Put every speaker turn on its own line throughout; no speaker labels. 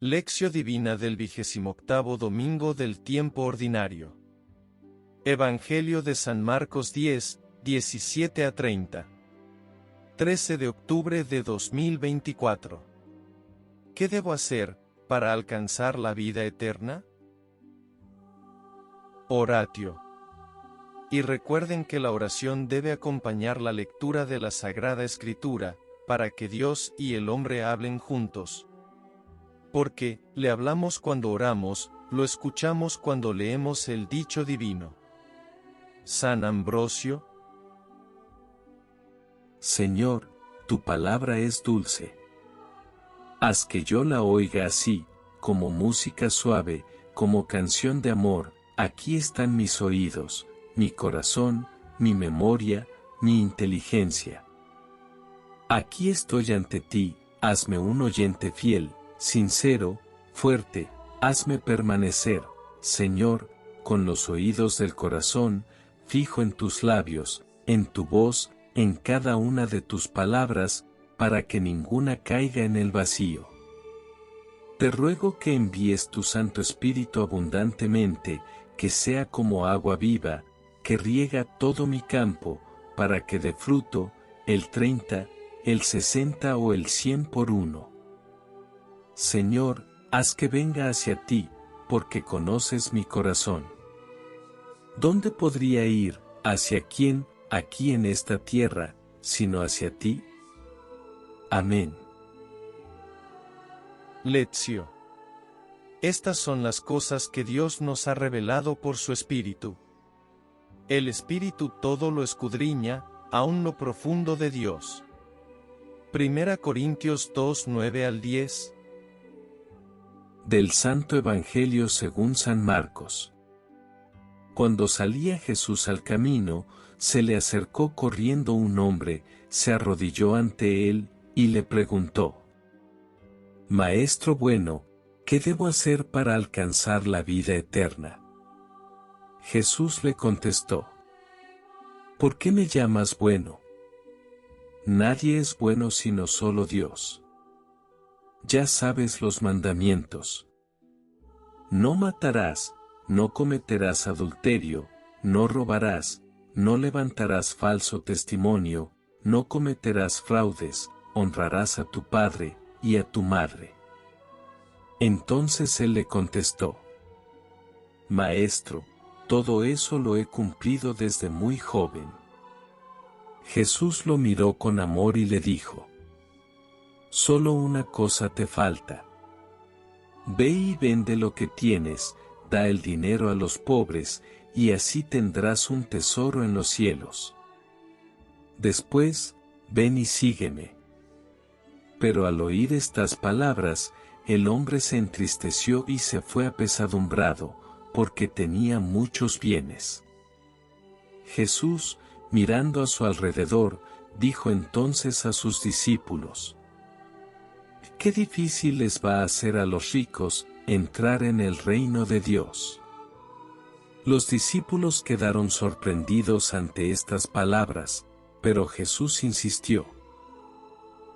Lección Divina del 28º domingo del tiempo ordinario. Evangelio de San Marcos 10, 17 a 30. 13 de octubre de 2024. ¿Qué debo hacer para alcanzar la vida eterna? Oratio. Y recuerden que la oración debe acompañar la lectura de la Sagrada Escritura, para que Dios y el hombre hablen juntos. Porque, le hablamos cuando oramos, lo escuchamos cuando leemos el dicho divino. San Ambrosio.
Señor, tu palabra es dulce. Haz que yo la oiga así, como música suave, como canción de amor. Aquí están mis oídos, mi corazón, mi memoria, mi inteligencia. Aquí estoy ante ti, hazme un oyente fiel, sincero, fuerte, hazme permanecer, Señor, con los oídos del corazón, fijo en tus labios, en tu voz, en cada una de tus palabras, para que ninguna caiga en el vacío. Te ruego que envíes tu Santo Espíritu abundantemente, que sea como agua viva, que riega todo mi campo, para que dé fruto, el 30, el 60 o el 100 por uno. Señor, haz que venga hacia ti, porque conoces mi corazón. ¿Dónde podría ir, hacia quién, aquí en esta tierra, sino hacia ti? Amén.
Lección. Estas son las cosas que Dios nos ha revelado por su Espíritu. El Espíritu todo lo escudriña, aun lo profundo de Dios. 1 Corintios 2, 9 al 10.
Del Santo Evangelio según San Marcos. Cuando salía Jesús al camino, se le acercó corriendo un hombre, se arrodilló ante él, y le preguntó: Maestro bueno, ¿qué debo hacer para alcanzar la vida eterna? Jesús le contestó: ¿Por qué me llamas bueno? Nadie es bueno sino solo Dios. Ya sabes los mandamientos. No matarás, no cometerás adulterio, no robarás, no levantarás falso testimonio, no cometerás fraudes, honrarás a tu padre y a tu madre. Entonces él le contestó: Maestro, todo eso lo he cumplido desde muy joven. Jesús lo miró con amor y le dijo: Solo una cosa te falta. Ve y vende lo que tienes, da el dinero a los pobres, y así tendrás un tesoro en los cielos. Después, ven y sígueme. Pero al oír estas palabras, el hombre se entristeció y se fue apesadumbrado, porque tenía muchos bienes. Jesús, mirando a su alrededor, dijo entonces a sus discípulos: Qué difícil les va a hacer a los ricos entrar en el reino de Dios. Los discípulos quedaron sorprendidos ante estas palabras, pero Jesús insistió: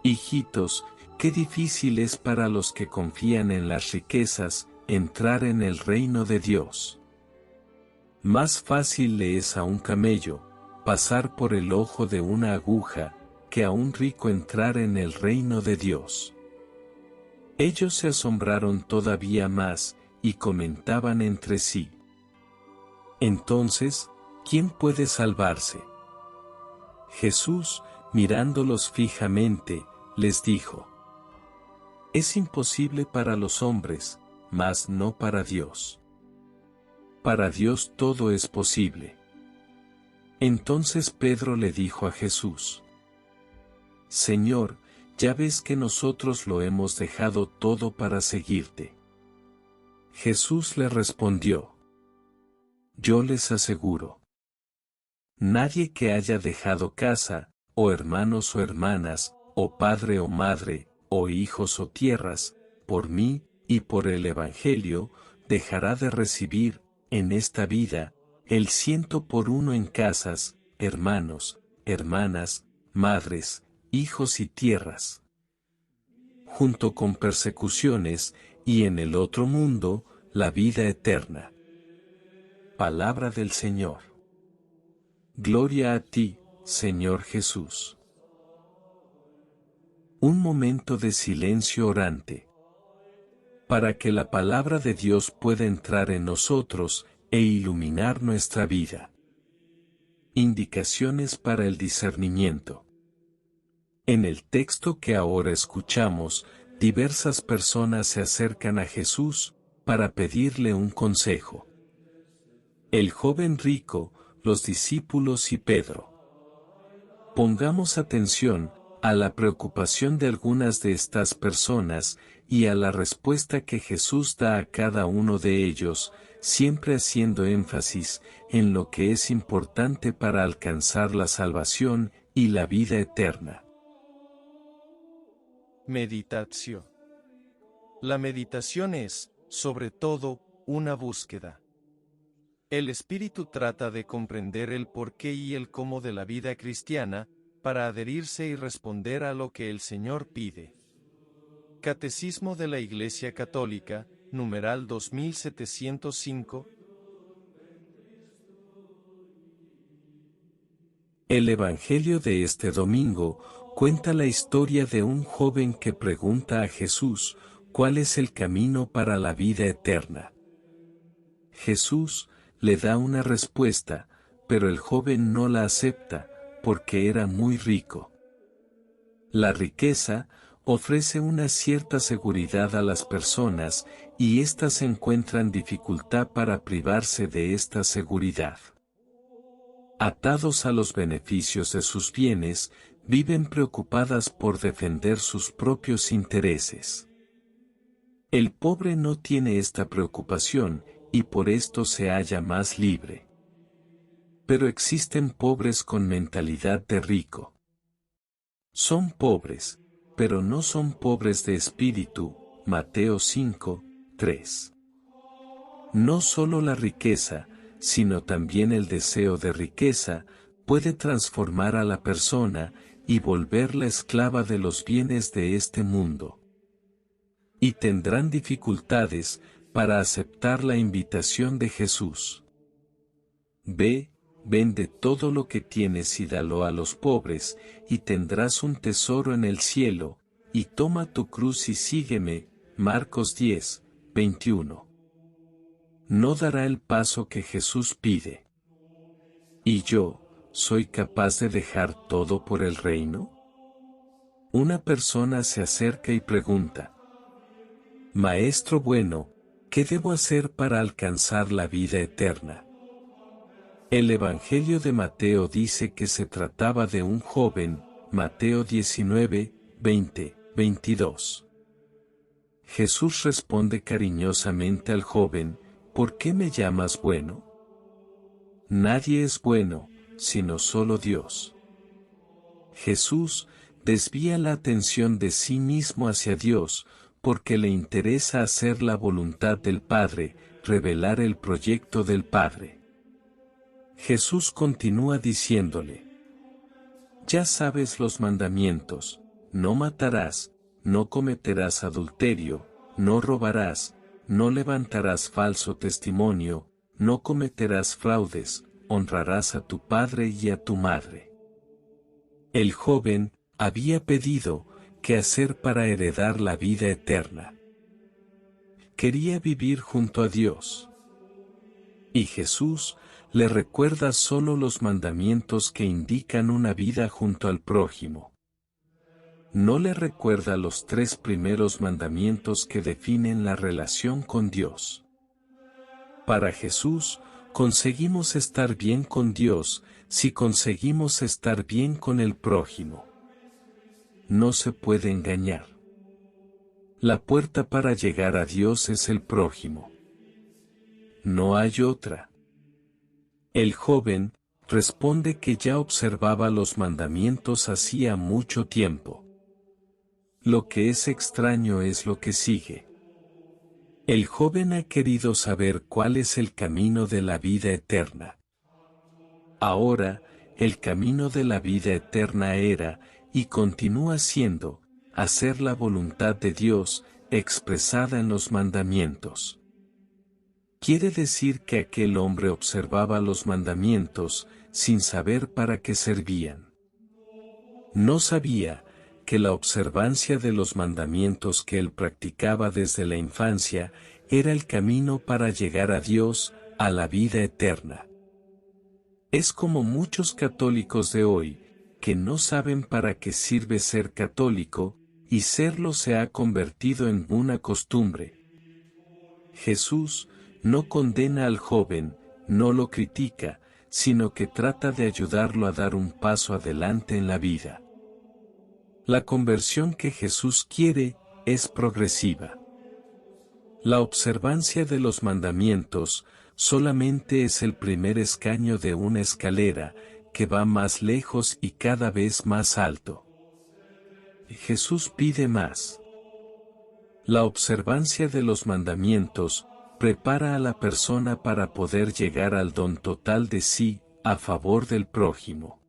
Hijitos, qué difícil es para los que confían en las riquezas entrar en el reino de Dios. Más fácil le es a un camello pasar por el ojo de una aguja, que a un rico entrar en el reino de Dios. Ellos se asombraron todavía más, y comentaban entre sí: Entonces, ¿quién puede salvarse? Jesús, mirándolos fijamente, les dijo: Es imposible para los hombres, mas no para Dios. Para Dios todo es posible. Entonces Pedro le dijo a Jesús: Señor, ya ves que nosotros lo hemos dejado todo para seguirte. Jesús le respondió: Yo les aseguro, nadie que haya dejado casa, o hermanos o hermanas, o padre o madre, o hijos o tierras, por mí, y por el Evangelio, dejará de recibir, en esta vida, el 100 por uno en casas, hermanos, hermanas, madres, hijos y tierras, junto con persecuciones, y en el otro mundo, la vida eterna. Palabra del Señor. Gloria a ti, Señor Jesús. Un momento de silencio orante. Para que la palabra de Dios pueda entrar en nosotros e iluminar nuestra vida. Indicaciones para el discernimiento. En el texto que ahora escuchamos, diversas personas se acercan a Jesús para pedirle un consejo. El joven rico, los discípulos y Pedro. Pongamos atención a la preocupación de algunas de estas personas y a la respuesta que Jesús da a cada uno de ellos, siempre haciendo énfasis en lo que es importante para alcanzar la salvación y la vida eterna.
Meditación. La meditación es, sobre todo, una búsqueda. El espíritu trata de comprender el porqué y el cómo de la vida cristiana, para adherirse y responder a lo que el Señor pide. Catecismo de la Iglesia Católica, numeral 2705.
El Evangelio de este domingo cuenta la historia de un joven que pregunta a Jesús, ¿cuál es el camino para la vida eterna? Jesús le da una respuesta, pero el joven no la acepta, porque era muy rico. La riqueza ofrece una cierta seguridad a las personas, y éstas encuentran dificultad para privarse de esta seguridad. Atados a los beneficios de sus bienes, viven preocupadas por defender sus propios intereses. El pobre no tiene esta preocupación, y por esto se halla más libre. Pero existen pobres con mentalidad de rico. Son pobres, pero no son pobres de espíritu. Mateo 5, 3. No solo la riqueza, sino también el deseo de riqueza, puede transformar a la persona y volverla esclava de los bienes de este mundo. Y tendrán dificultades para aceptar la invitación de Jesús. Ve, vende todo lo que tienes y dalo a los pobres, y tendrás un tesoro en el cielo, y toma tu cruz y sígueme. Marcos 10, 21. No dará el paso que Jesús pide. ¿Y yo, soy capaz de dejar todo por el reino? Una persona se acerca y pregunta: Maestro bueno, ¿qué debo hacer para alcanzar la vida eterna? El Evangelio de Mateo dice que se trataba de un joven, Mateo 19, 20, 22. Jesús responde cariñosamente al joven: ¿por qué me llamas bueno? Nadie es bueno, sino solo Dios. Jesús desvía la atención de sí mismo hacia Dios, porque le interesa hacer la voluntad del Padre, revelar el proyecto del Padre. Jesús continúa diciéndole: ya sabes los mandamientos: no matarás, no cometerás adulterio, no robarás, no levantarás falso testimonio, no cometerás fraudes, honrarás a tu padre y a tu madre. El joven había pedido: ¿qué hacer para heredar la vida eterna? Quería vivir junto a Dios. Y Jesús le recuerda solo los mandamientos que indican una vida junto al prójimo. No le recuerda los 3 primeros mandamientos que definen la relación con Dios. Para Jesús, conseguimos estar bien con Dios si conseguimos estar bien con el prójimo. No se puede engañar. La puerta para llegar a Dios es el prójimo. No hay otra. El joven responde que ya observaba los mandamientos hacía mucho tiempo. Lo que es extraño es lo que sigue. El joven ha querido saber cuál es el camino de la vida eterna. Ahora, el camino de la vida eterna era, y continúa siendo, hacer la voluntad de Dios, expresada en los mandamientos. Quiere decir que aquel hombre observaba los mandamientos, sin saber para qué servían. No sabía que la observancia de los mandamientos que él practicaba desde la infancia era el camino para llegar a Dios, a la vida eterna. Es como muchos católicos de hoy, que no saben para qué sirve ser católico, y serlo se ha convertido en una costumbre. Jesús no condena al joven, no lo critica, sino que trata de ayudarlo a dar un paso adelante en la vida. La conversión que Jesús quiere es progresiva. La observancia de los mandamientos solamente es el primer escaño de una escalera que va más lejos y cada vez más alto. Jesús pide más. La observancia de los mandamientos prepara a la persona para poder llegar al don total de sí, a favor del prójimo.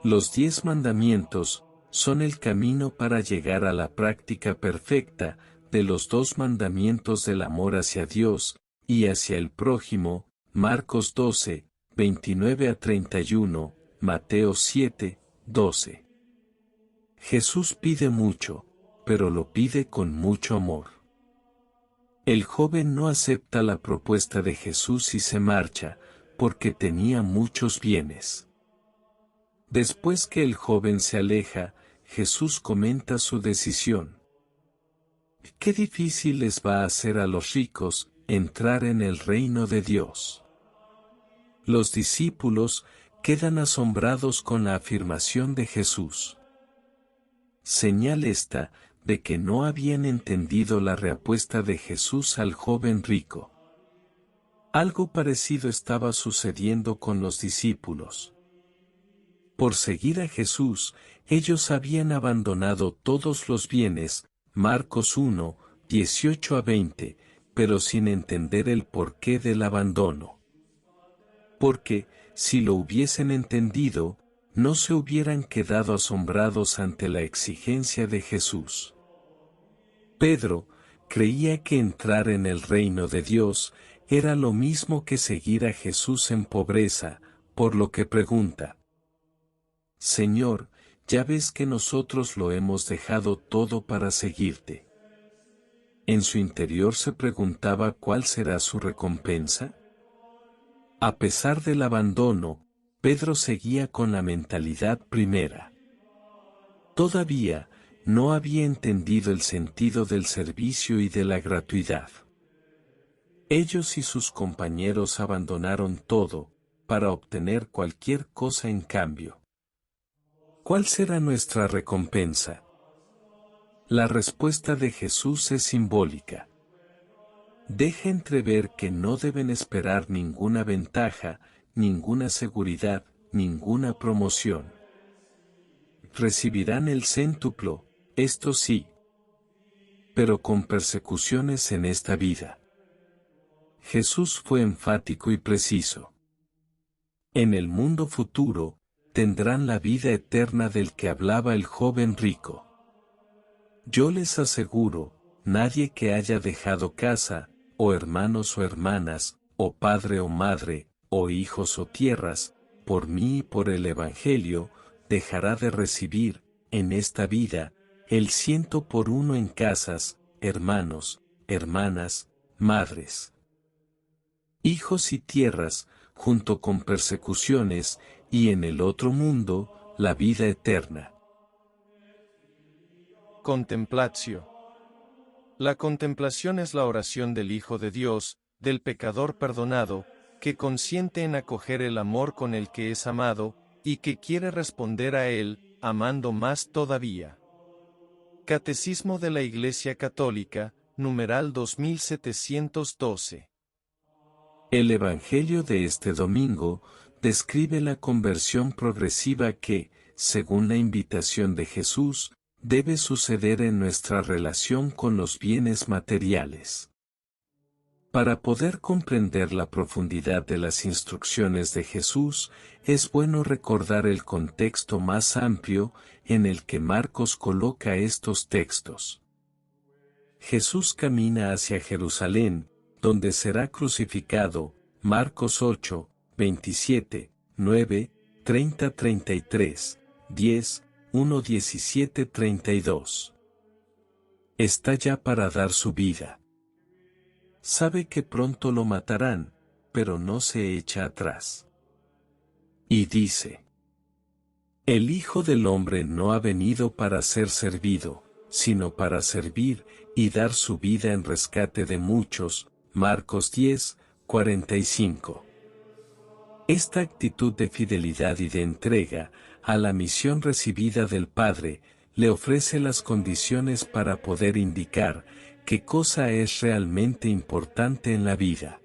Los 10 mandamientos son el camino para llegar a la práctica perfecta de los 2 mandamientos del amor hacia Dios y hacia el prójimo, Marcos 12, 29 a 31, Mateo 7, 12. Jesús pide mucho, pero lo pide con mucho amor. El joven no acepta la propuesta de Jesús y se marcha, porque tenía muchos bienes. Después que el joven se aleja, Jesús comenta su decisión. Qué difícil les va a hacer a los ricos entrar en el reino de Dios. Los discípulos quedan asombrados con la afirmación de Jesús. Señal esta de que no habían entendido la respuesta de Jesús al joven rico. Algo parecido estaba sucediendo con los discípulos. Por seguir a Jesús, ellos habían abandonado todos los bienes, Marcos 1, 18 a 20, pero sin entender el porqué del abandono. Porque, si lo hubiesen entendido, no se hubieran quedado asombrados ante la exigencia de Jesús. Pedro creía que entrar en el reino de Dios era lo mismo que seguir a Jesús en pobreza, por lo que pregunta: Señor, ya ves que nosotros lo hemos dejado todo para seguirte. En su interior se preguntaba cuál será su recompensa. A pesar del abandono, Pedro seguía con la mentalidad primera. Todavía no había entendido el sentido del servicio y de la gratuidad. Ellos y sus compañeros abandonaron todo, para obtener cualquier cosa en cambio. ¿Cuál será nuestra recompensa? La respuesta de Jesús es simbólica. Deja entrever que no deben esperar ninguna ventaja, ninguna seguridad, ninguna promoción. Recibirán el céntuplo, esto sí, pero con persecuciones en esta vida. Jesús fue enfático y preciso. En el mundo futuro, tendrán la vida eterna del que hablaba el joven rico. Yo les aseguro, nadie que haya dejado casa, o hermanos o hermanas, o padre o madre, o hijos o tierras, por mí y por el Evangelio, dejará de recibir, en esta vida, el 100 por 1 en casas, hermanos, hermanas, madres, hijos y tierras, junto con persecuciones, y en el otro mundo, la vida eterna.
Contemplatio. La contemplación es la oración del Hijo de Dios, del pecador perdonado, que consiente en acoger el amor con el que es amado, y que quiere responder a él, amando más todavía. Catecismo de la Iglesia Católica, numeral 2712.
El Evangelio de este domingo describe la conversión progresiva que, según la invitación de Jesús, debe suceder en nuestra relación con los bienes materiales. Para poder comprender la profundidad de las instrucciones de Jesús, es bueno recordar el contexto más amplio en el que Marcos coloca estos textos. Jesús camina hacia Jerusalén, donde será crucificado. Marcos 8, 27, 9, 30, 33, 10, 1, 17, 32. Está ya para dar su vida. Sabe que pronto lo matarán, pero no se echa atrás. Y dice: El Hijo del Hombre no ha venido para ser servido, sino para servir y dar su vida en rescate de muchos. Marcos 10, 45. Esta actitud de fidelidad y de entrega a la misión recibida del Padre le ofrece las condiciones para poder indicar qué cosa es realmente importante en la vida.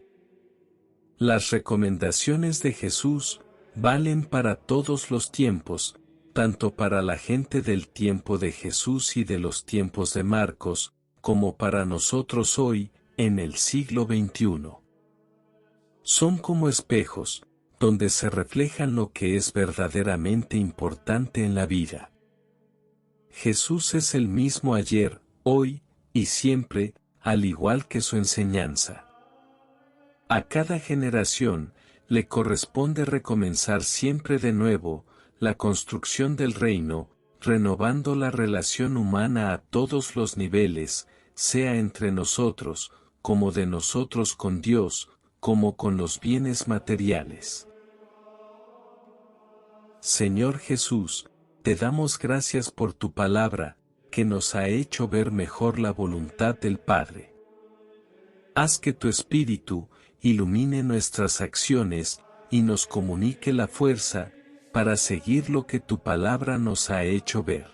Las recomendaciones de Jesús valen para todos los tiempos, tanto para la gente del tiempo de Jesús y de los tiempos de Marcos, como para nosotros hoy, en el siglo XXI. Son como espejos, donde se reflejan lo que es verdaderamente importante en la vida. Jesús es el mismo ayer, hoy, y siempre, al igual que su enseñanza. A cada generación, le corresponde recomenzar siempre de nuevo, la construcción del reino, renovando la relación humana a todos los niveles, sea entre nosotros, como de nosotros con Dios, como con los bienes materiales. Señor Jesús, te damos gracias por tu palabra, que nos ha hecho ver mejor la voluntad del Padre. Haz que tu Espíritu ilumine nuestras acciones y nos comunique la fuerza para seguir lo que tu palabra nos ha hecho ver.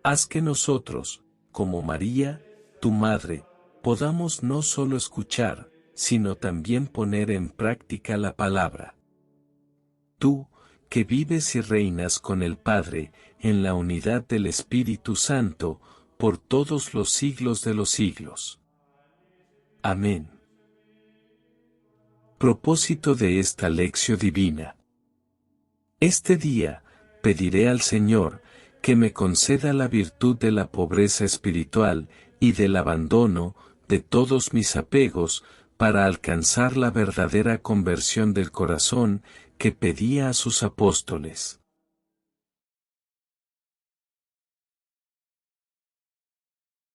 Haz que nosotros, como María, tu Madre, podamos no solo escuchar, sino también poner en práctica la palabra. Tú, que vives y reinas con el Padre, en la unidad del Espíritu Santo, por todos los siglos de los siglos. Amén. Propósito de esta lección divina. Este día, pediré al Señor, que me conceda la virtud de la pobreza espiritual, y del abandono, de todos mis apegos, para alcanzar la verdadera conversión del corazón, que pedía a sus apóstoles.